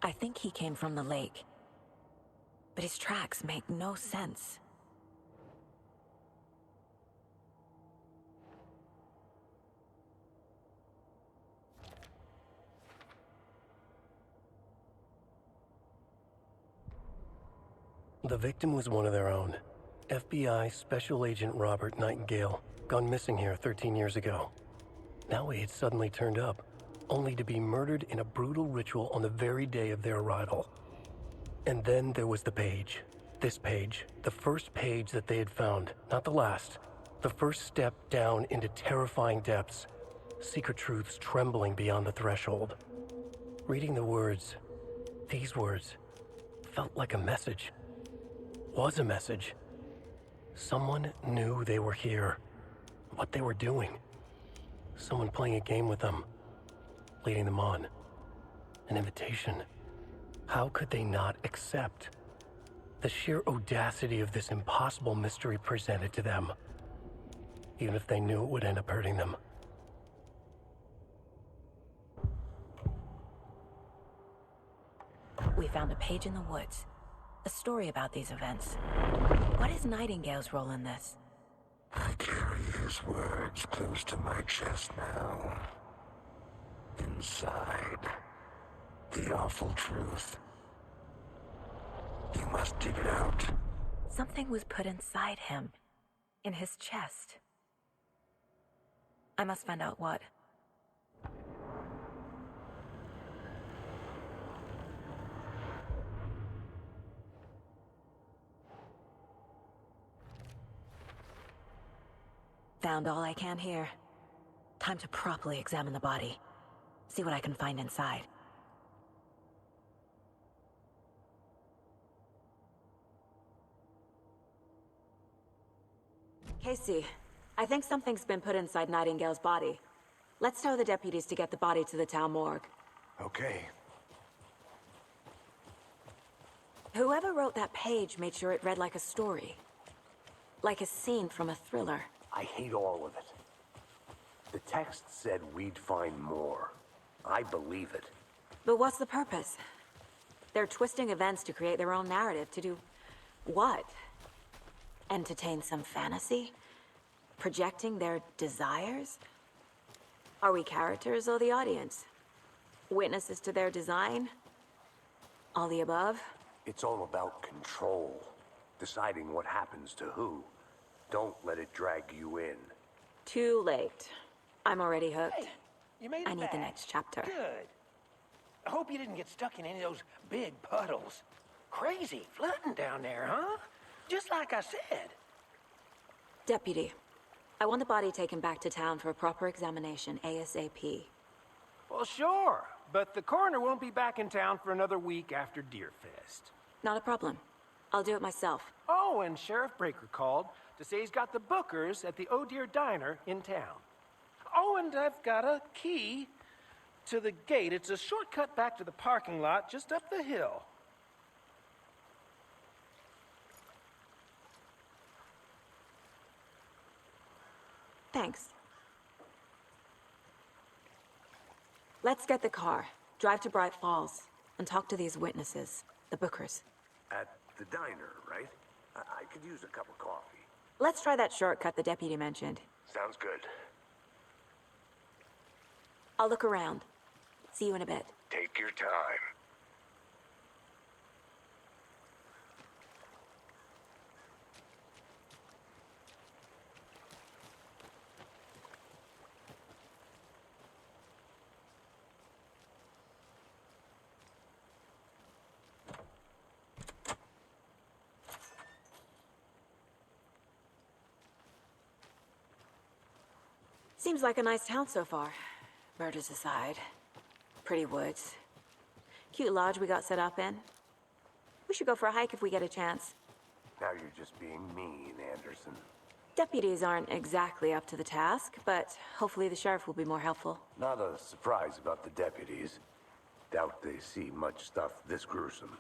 I think he came from the lake. But his tracks make no sense. The victim was one of their own. FBI Special Agent Robert Nightingale, gone missing here 13 years ago. Now he had suddenly turned up, only to be murdered in a brutal ritual on the very day of their arrival. And then there was the page. This page, the first page that they had found, not the last. The first step down into terrifying depths. Secret truths trembling beyond the threshold. Reading the words, these words, felt like a message. Was a message. Someone knew they were here. What they were doing. Someone playing a game with them. Leading them on. An invitation. How could they not accept? The sheer audacity of this impossible mystery presented to them. Even if they knew it would end up hurting them. We found a page in the woods. A story about these events. What is Nightingale's role in this? I carry his words close to my chest now. Inside, the awful truth. You must dig it out. Something was put inside him. In his chest. I must find out what. Found all I can here. Time to properly examine the body. See what I can find inside. Casey, I think something's been put inside Nightingale's body. Let's tell the deputies to get the body to the town morgue. Okay. Whoever wrote that page made sure it read like a story. Like a scene from a thriller. I hate all of it. The text said we'd find more. I believe it. But what's the purpose? They're twisting events to create their own narrative. To do what? Entertain some fantasy? Projecting their desires? Are we characters or the audience? Witnesses to their design? All the above? It's all about control. Deciding what happens to who. Don't let it drag you in. Too late. I'm already hooked. Hey, you made it I need back. the next chapter. Good. I hope you didn't get stuck in any of those big puddles. Crazy flooding down there, huh? Just like I said. Deputy, I want the body taken back to town for a proper examination, ASAP. Well, sure, but the coroner won't be back in town for another week after Deerfest. Not a problem. I'll do it myself. Oh, and Sheriff Breaker called to say he's got the Bookers at the Oh Dear Diner in town. Oh, and I've got a key to the gate. It's a shortcut back to the parking lot just up the hill. Thanks. Let's get the car, drive to Bright Falls, and talk to these witnesses, the Bookers. At the diner, right? I could use a cup of coffee. Let's try that shortcut the deputy mentioned. Sounds good. I'll look around. See you in a bit. Take your time. Seems like a nice town so far. Murders aside. Pretty woods. Cute lodge we got set up in. We should go for a hike if we get a chance. Now you're just being mean, Anderson. Deputies aren't exactly up to the task, but hopefully the sheriff will be more helpful. Not a surprise about the deputies. Doubt they see much stuff this gruesome.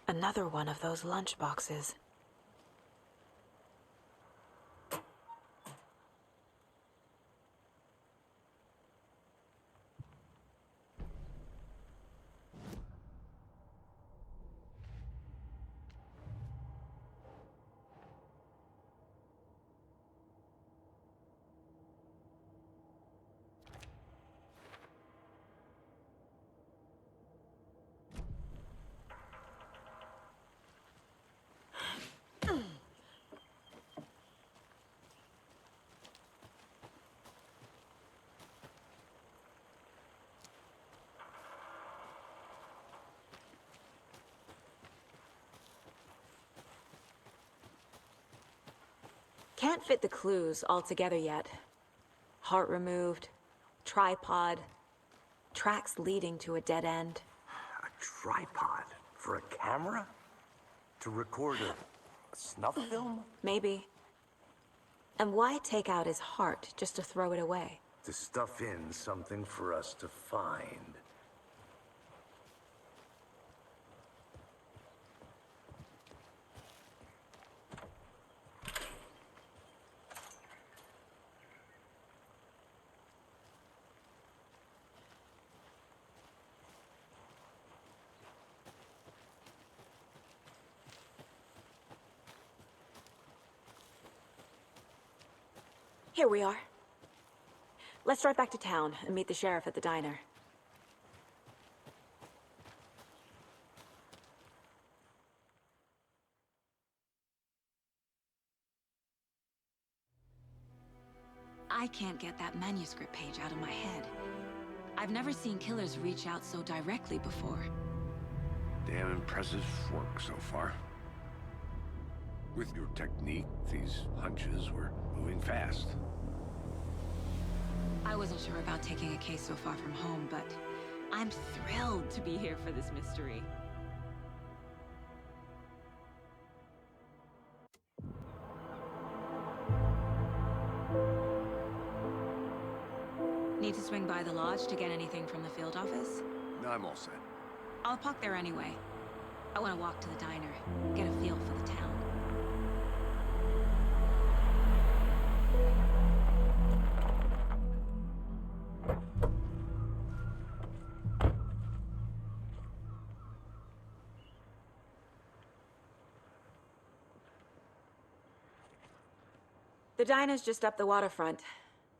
Another one of those lunchboxes. Can't fit the clues all together yet. Heart removed, tripod, tracks leading to a dead end. A tripod? For a camera? To record a snuff film? Maybe. And why take out his heart just to throw it away? To stuff in something for us to find. Here we are. Let's drive back to town and meet the sheriff at the diner. I can't get that manuscript page out of my head. I've never seen killers reach out so directly before. Damn impressive work so far. With your technique, these hunches were moving fast. I wasn't sure about taking a case so far from home, but I'm thrilled to be here for this mystery. Need to swing by the lodge to get anything from the field office? No, I'm all set. I'll park there anyway. I want to walk to the diner, get a feel for the town. The diner's just up the waterfront.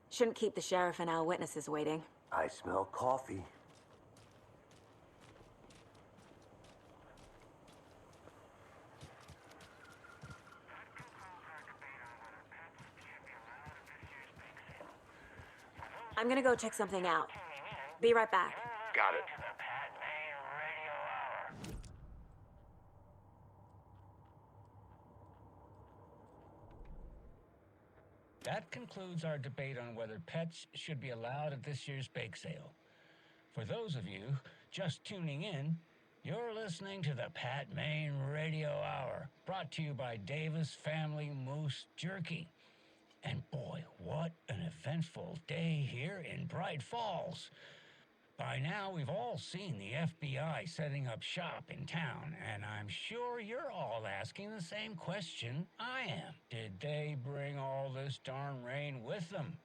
Shouldn't keep the sheriff and our witnesses waiting. I smell coffee. I'm gonna go check something out. Be right back. Got it. That concludes our debate on whether pets should be allowed at this year's bake sale. For those of you just tuning in, you're listening to the Pat Maine Radio Hour, brought to you by Davis Family Moose Jerky. And boy, what an eventful day here in Bright Falls. By now, we've all seen the FBI setting up shop in town, and I'm sure you're all asking the same question I am. Did they bring all this darn rain with them?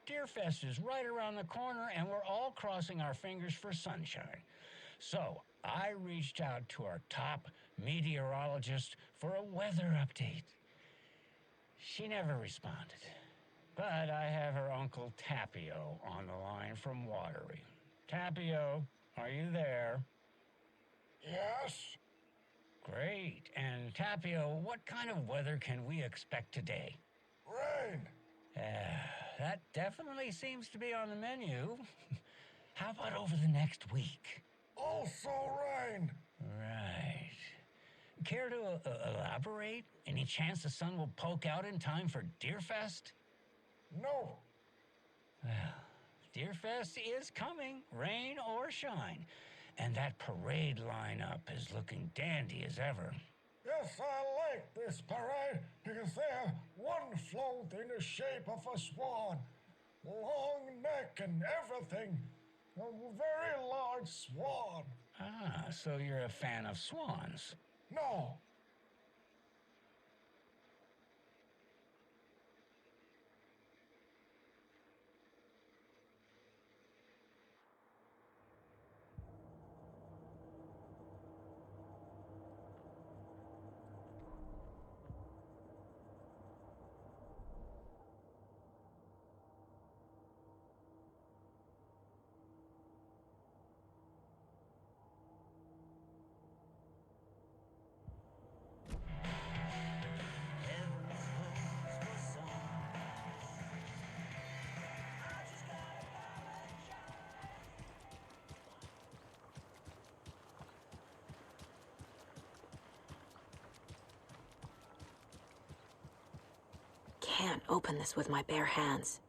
Deerfest is right around the corner, and we're all crossing our fingers for sunshine. So, I reached out to our top meteorologist for a weather update. She never responded, but I have her Uncle Tapio on the line from Watery. Tapio, are you there? Yes? Great. And Tapio, what kind of weather can we expect today? Rain! That definitely seems to be on the menu. How about over the next week? Also rain! Right. Care to elaborate? Any chance the sun will poke out in time for Deerfest? No! Well, Deerfest is coming, rain or shine. And that parade lineup is looking dandy as ever. Yes, I like this parade because they have one float in the shape of a swan. Long neck and everything. A very large swan. Ah, so you're a fan of swans. No. Can't open this with my bare hands.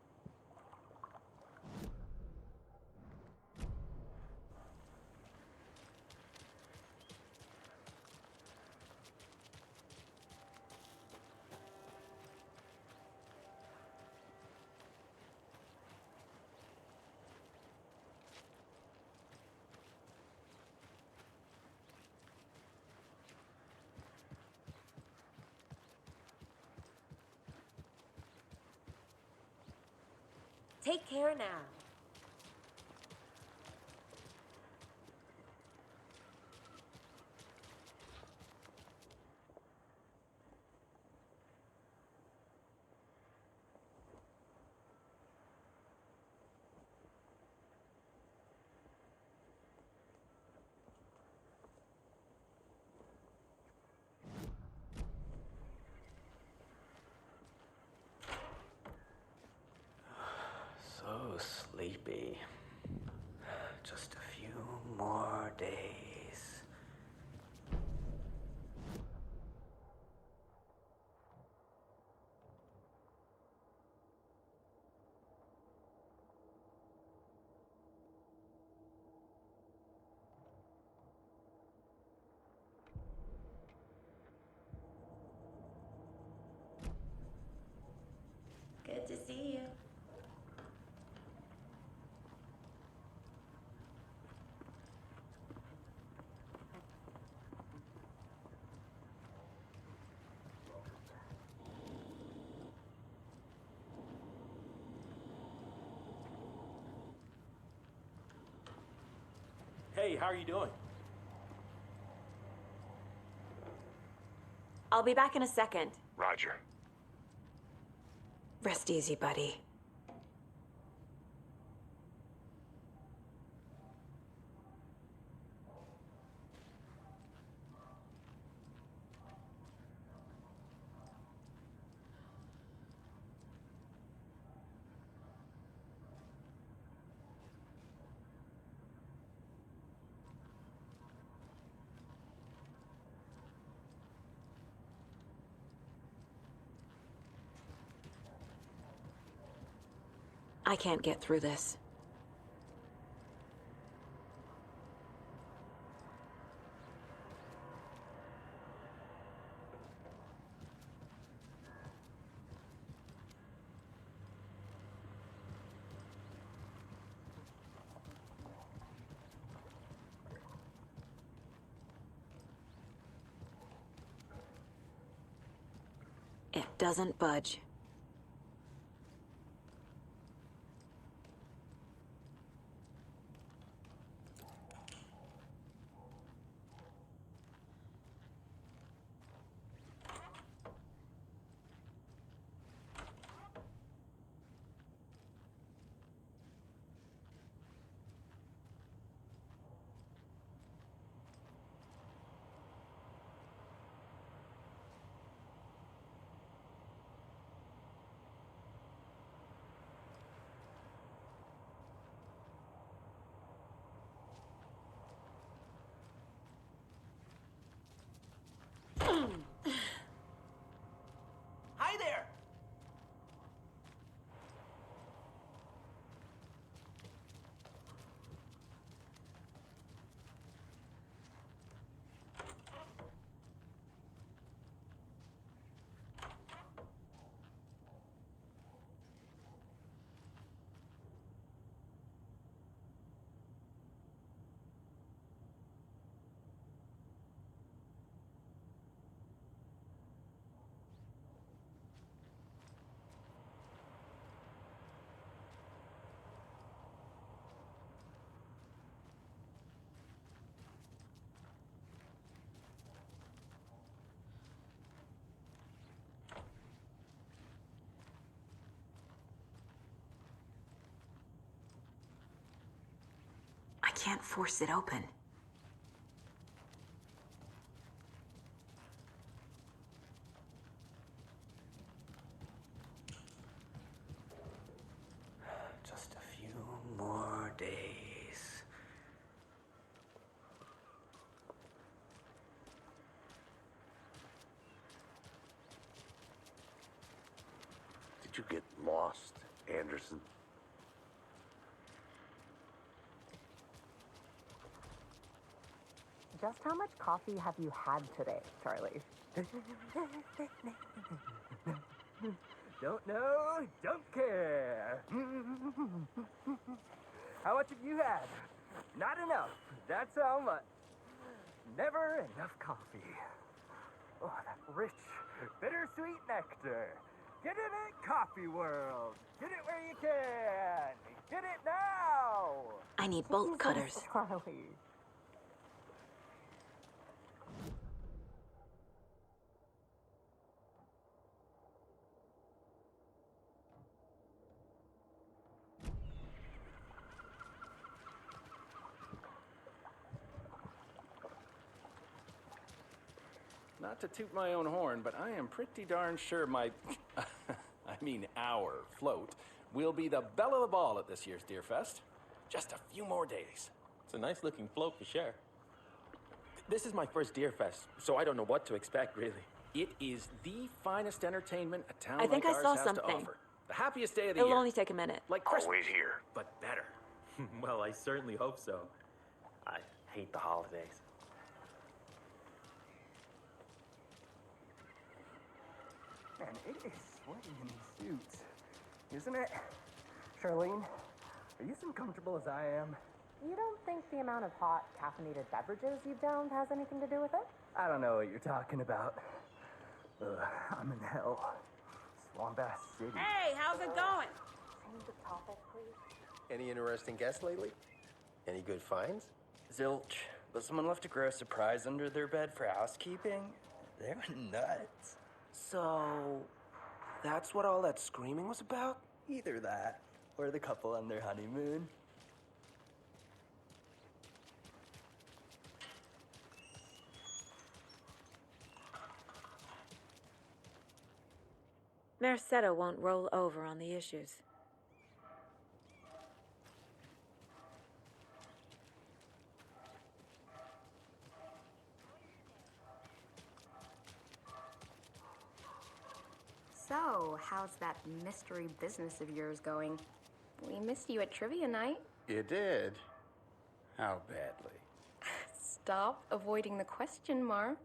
Take care now. So sleepy. Just a few more days. Good to see you. Hey, how are you doing? I'll be back in a second. Roger. Rest easy, buddy. I can't get through this. It doesn't budge. can't force it open. Just a few more days. Did you get lost, Anderson? Just how much coffee have you had today, Charlie? Don't know, don't care. How much have you had? Not enough. That's how much. Never enough coffee. Oh, that rich, bittersweet nectar. Get it at Coffee World. Get it where you can. Get it now. I need bolt cutters. Charlie. Not to toot my own horn, but I am pretty darn sure my, our float will be the belle of the ball at this year's Deerfest. Just a few more days. It's a nice looking float for sure. This is my first Deerfest, so I don't know what to expect, really. It is the finest entertainment a town I think like I ours saw has something. to offer. The happiest day of the It'll year. only take a minute. Like I'll Christmas, wait here. but better. Well, I certainly hope so. I hate the holidays. Man, it is sweaty in these suits, isn't it? Charlene, are you as uncomfortable as I am? You don't think the amount of hot, caffeinated beverages you've downed has anything to do with it? I don't know what you're talking about. Ugh, I'm in hell. Swamp Ass City. Hey, how's it going? Change the topic, please. Any interesting guests lately? Any good finds? Zilch, but someone left a gross surprise under their bed for housekeeping? They were nuts. So, that's what all that screaming was about? Either that, or the couple on their honeymoon. Merced won't roll over on the issues. So, how's that mystery business of yours going? We missed you at trivia night. You did? How badly? Stop avoiding the question, Mark.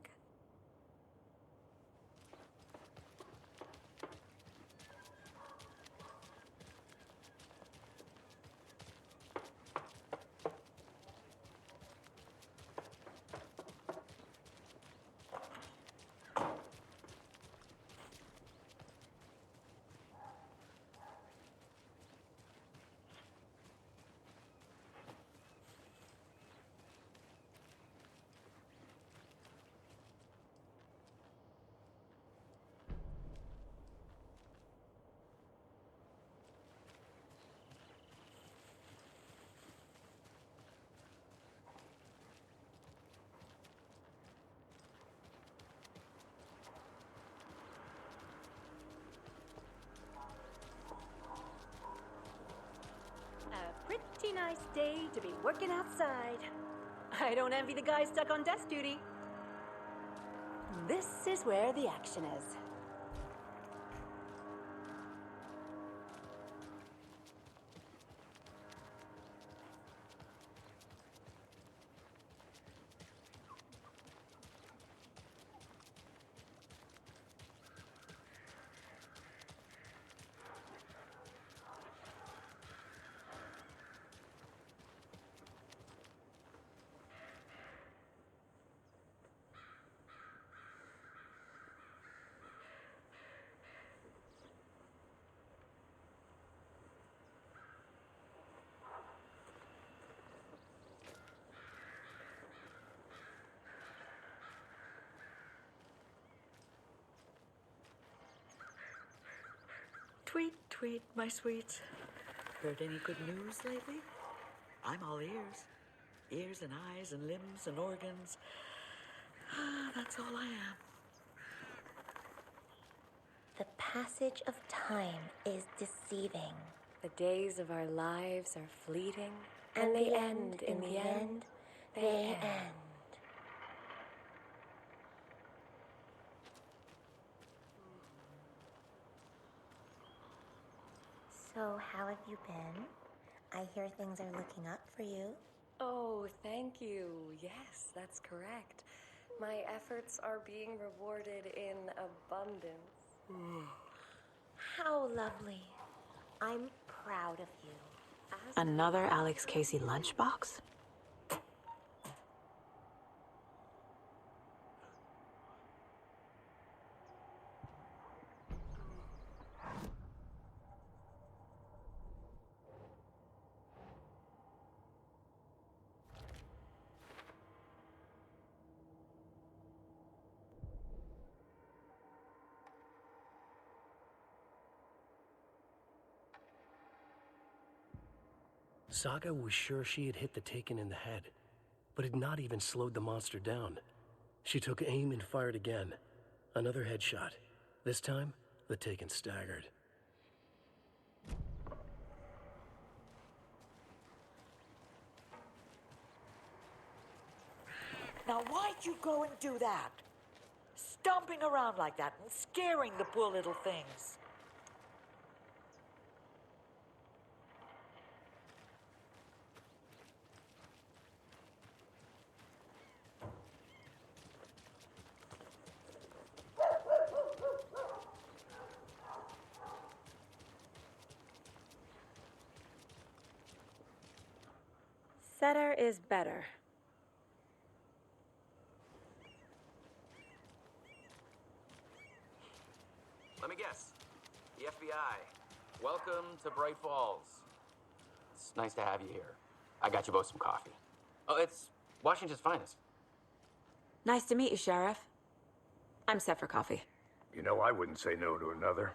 A pretty nice day to be working outside. I don't envy the guy stuck on desk duty. This is where the action is. Tweet, tweet, my sweets. Heard any good news lately? I'm all ears. Ears and eyes and limbs and organs. That's all I am. The passage of time is deceiving. The days of our lives are fleeting, And they end in the end. They end. So, how have you been? I hear things are looking up for you. Oh, thank you. Yes, that's correct. My efforts are being rewarded in abundance. How lovely. I'm proud of you. Another Alex Casey lunchbox? Saga was sure she had hit the Taken in the head, but had not even slowed the monster down. She took aim and fired again. Another headshot. This time, the Taken staggered. Now, why'd you go and do that? Stomping around like that and scaring the poor little things. Setter is better. Let me guess. The FBI. Welcome to Bright Falls. It's nice to have you here. I got you both some coffee. Oh, it's Washington's finest. Nice to meet you, Sheriff. I'm set for coffee. You know, I wouldn't say no to another.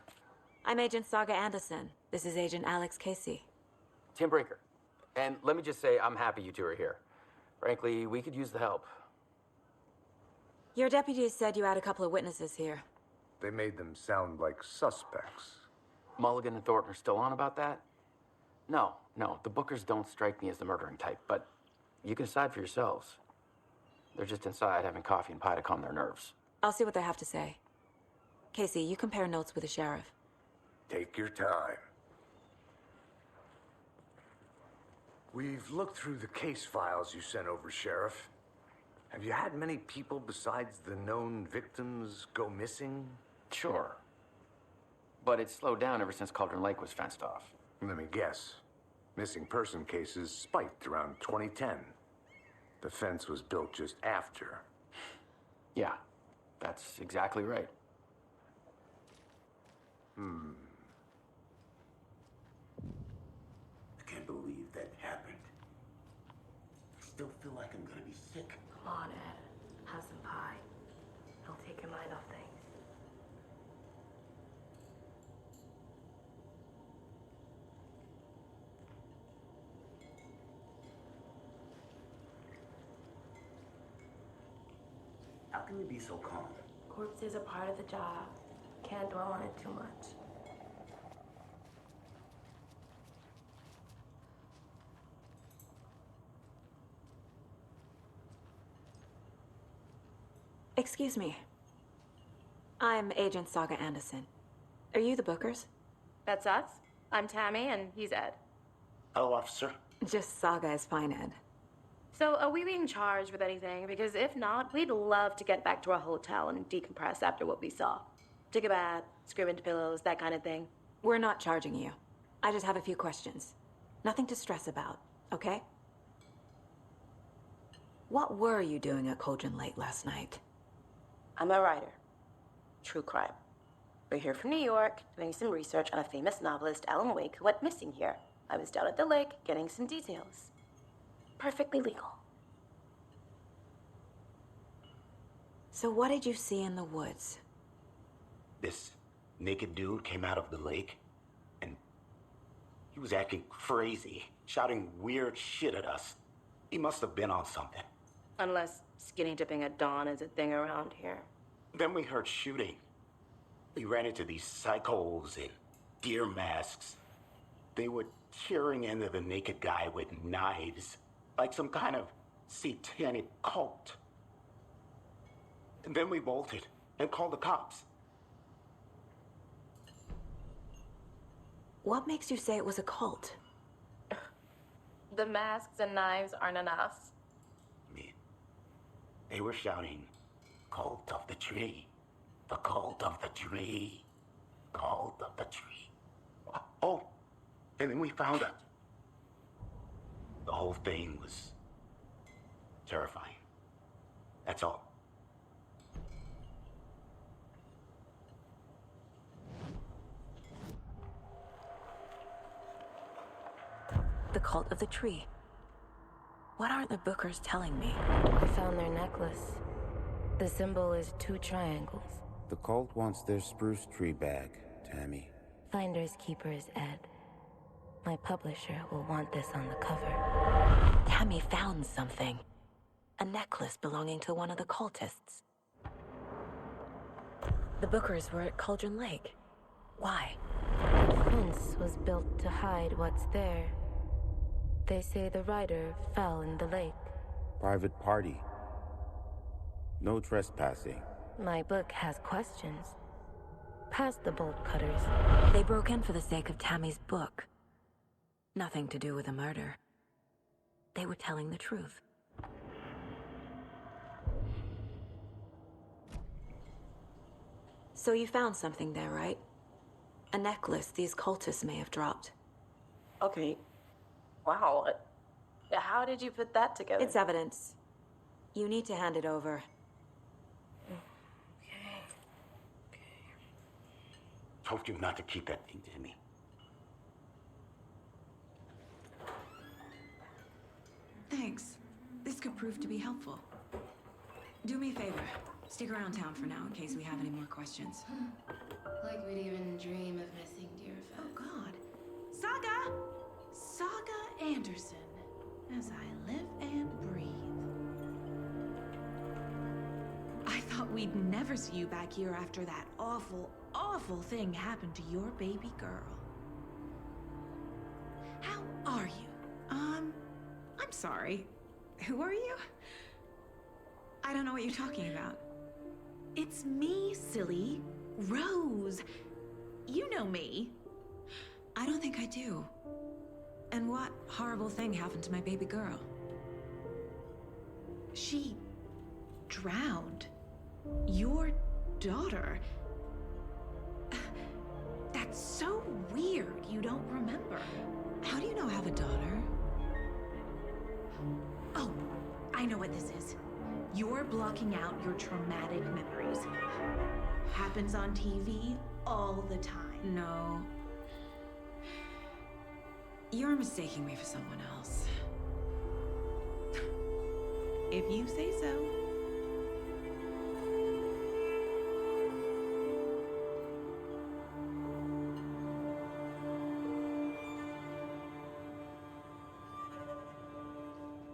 I'm Agent Saga Anderson. This is Agent Alex Casey. Tim Breaker. And let me just say, I'm happy you two are here. Frankly, we could use the help. Your deputies said you had a couple of witnesses here. They made them sound like suspects. Mulligan and Thornton are still on about that? No, the Bookers don't strike me as the murdering type, but you can decide for yourselves. They're just inside having coffee and pie to calm their nerves. I'll see what they have to say. Casey, you compare notes with the sheriff. Take your time. We've looked through the case files you sent over, Sheriff. Have you had many people besides the known victims go missing? Sure. But it's slowed down ever since Cauldron Lake was fenced off. Let me guess. Missing person cases spiked around 2010. The fence was built just after. Yeah, that's exactly right. I can't believe that happened. I still feel like I'm gonna be sick. Come on, Ed. Have some pie. It'll take your mind off things. How can you be so calm? Corpses are part of the job. Can't dwell on it too much. Excuse me. I'm Agent Saga Anderson. Are you the Bookers? That's us. I'm Tammy, and he's Ed. Hello, officer. Just Saga is fine, Ed. So, are we being charged with anything? Because if not, we'd love to get back to our hotel and decompress after what we saw. Take a bath, scream into pillows, that kind of thing. We're not charging you. I just have a few questions. Nothing to stress about, okay? What were you doing at Cauldron Lake last night? I'm a writer. True crime. We're here from New York, doing some research on a famous novelist, Alan Wake, who went missing here. I was down at the lake, getting some details. Perfectly legal. So what did you see in the woods? This naked dude came out of the lake, and he was acting crazy, shouting weird shit at us. He must have been on something. Unless skinny dipping at dawn is a thing around here. Then we heard shooting. We ran into these psychos in deer masks. They were tearing into the naked guy with knives, like some kind of satanic cult. And then we bolted and called the cops. What makes you say it was a cult? The masks and knives aren't enough. They were shouting, "Cult of the tree. The cult of the tree. Cult of the tree." Oh, and then we found out. The whole thing was terrifying. That's all. The cult of the tree. What aren't the Bookers telling me? I found their necklace. The symbol is 2 triangles. The cult wants their spruce tree back, Tammy. Finders keepers, Ed. My publisher will want this on the cover. Tammy found something. A necklace belonging to one of the cultists. The Bookers were at Cauldron Lake. Why? The fence was built to hide what's there. They say the rider fell in the lake. Private party. No trespassing. My book has questions. Past the bolt cutters. They broke in for the sake of Tammy's book. Nothing to do with a murder. They were telling the truth. So you found something there, right? A necklace these cultists may have dropped. Okay. Wow. How did you put that together? It's evidence. You need to hand it over. Told you not to keep that thing to me. Thanks. This could prove to be helpful. Do me a favor. Stick around town for now in case we have any more questions. Like we'd even dream of missing Deerfest. Oh, God. Saga! Saga Anderson. As I live and breathe. I thought we'd never see you back here after that awful, awful thing happened to your baby girl. How are you? I'm sorry. Who are you? I don't know what you're talking about. It's me, silly. Rose. You know me. I don't think I do. And what horrible thing happened to my baby girl? She drowned. Your daughter. That's so weird you don't remember. How do you know I have a daughter? Oh, I know what this is. You're blocking out your traumatic memories. Happens on TV all the time. No. You're mistaking me for someone else. If you say so.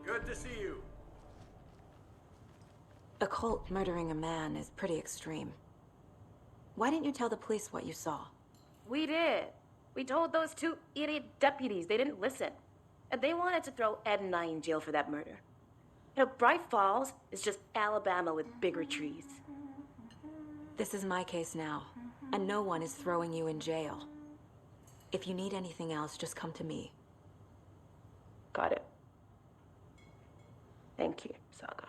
Good to see you. A cult murdering a man is pretty extreme. Why didn't you tell the police what you saw? We did. We told those 2 idiot deputies. They didn't listen. And they wanted to throw Ed and I in jail for that murder. You know, Bright Falls is just Alabama with bigger trees. This is my case now, and no one is throwing you in jail. If you need anything else, just come to me. Got it. Thank you, Saga.